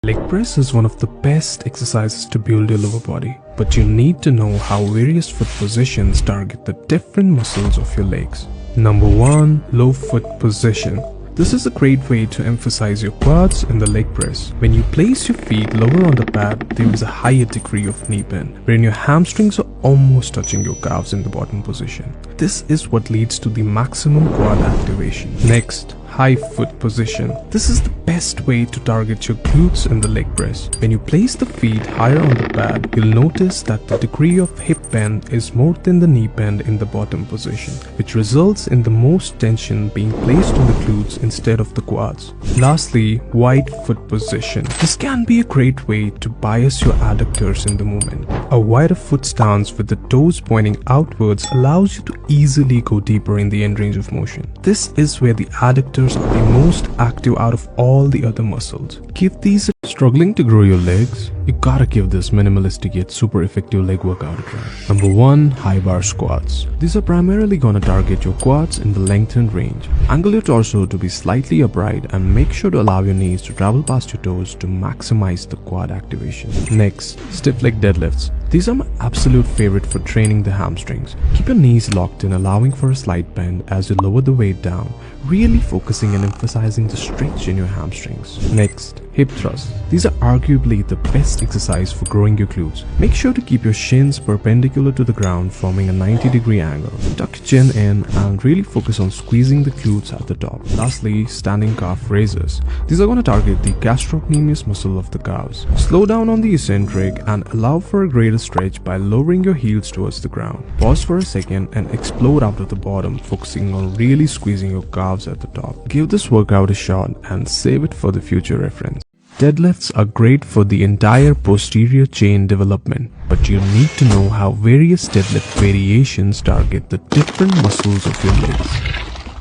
Leg press is one of the best exercises to build your lower body, but you need to know how various foot positions target the different muscles of your legs. Number 1. Low foot position. This is a great way to emphasize your quads in the leg press. When you place your feet lower on the pad, there is a higher degree of knee bend, wherein your hamstrings are almost touching your calves in the bottom position. This is what leads to the maximum quad activation. Next, high foot position. This is the best way to target your glutes in the leg press. When you place the feet higher on the pad, you'll notice that the degree of hip bend is more than the knee bend in the bottom position, which results in the most tension being placed on the glutes instead of the quads. Lastly, wide foot position. This can be a great way to bias your adductors in the movement. A wider foot stance with the toes pointing outwards allows you to easily go deeper in the end range of motion. This is where the adductors are the most active out of all the other muscles. Give these struggling to grow your legs, you gotta give this minimalistic yet super effective leg workout a try. Number 1. High bar squats. These are primarily gonna target your quads in the lengthened range. Angle your torso to be slightly upright and make sure to allow your knees to travel past your toes to maximize the quad activation. Next, stiff leg deadlifts. These are my absolute favorite for training the hamstrings. Keep your knees locked in, allowing for a slight bend as you lower the weight down, really focusing and emphasizing the stretch in your hamstrings. Next, hip thrusts. These are arguably the best exercise for growing your glutes. Make sure to keep your shins perpendicular to the ground, forming a 90-degree angle. Tuck your chin in and really focus on squeezing the glutes at the top. Lastly, standing calf raises. These are going to target the gastrocnemius muscle of the calves. Slow down on the eccentric and allow for a greater stretch by lowering your heels towards the ground. Pause for a second and explode out of the bottom, focusing on really squeezing your calves at the top. Give this workout a shot and save it for the future reference. Deadlifts are great for the entire posterior chain development, but you need to know how various deadlift variations target the different muscles of your legs.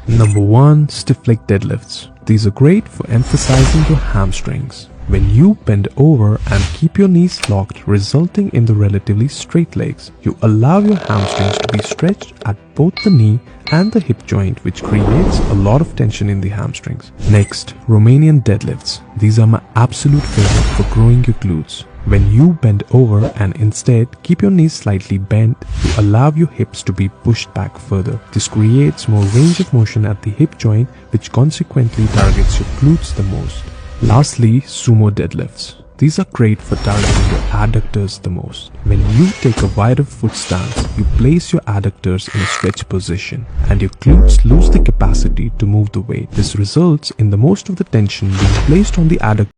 Number 1. Stiff leg deadlifts. These are great for emphasizing your hamstrings. When you bend over and keep your knees locked, resulting in the relatively straight legs, you allow your hamstrings to be stretched at both the knee and the hip joint, which creates a lot of tension in the hamstrings. Next, Romanian deadlifts. These are my absolute favorite for growing your glutes. When you bend over and instead keep your knees slightly bent, you allow your hips to be pushed back further. This creates more range of motion at the hip joint, which consequently targets your glutes the most. Lastly, sumo deadlifts. These are great for targeting your adductors the most. When you take a wider foot stance, you place your adductors in a stretch position and your glutes lose the capacity to move the weight. This results in the most of the tension being placed on the adductor.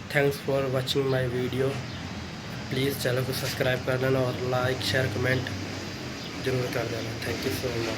Thanks for watching my video. Please channel को subscribe कर देना और like share comment जरूर कर देना. Thank you so much.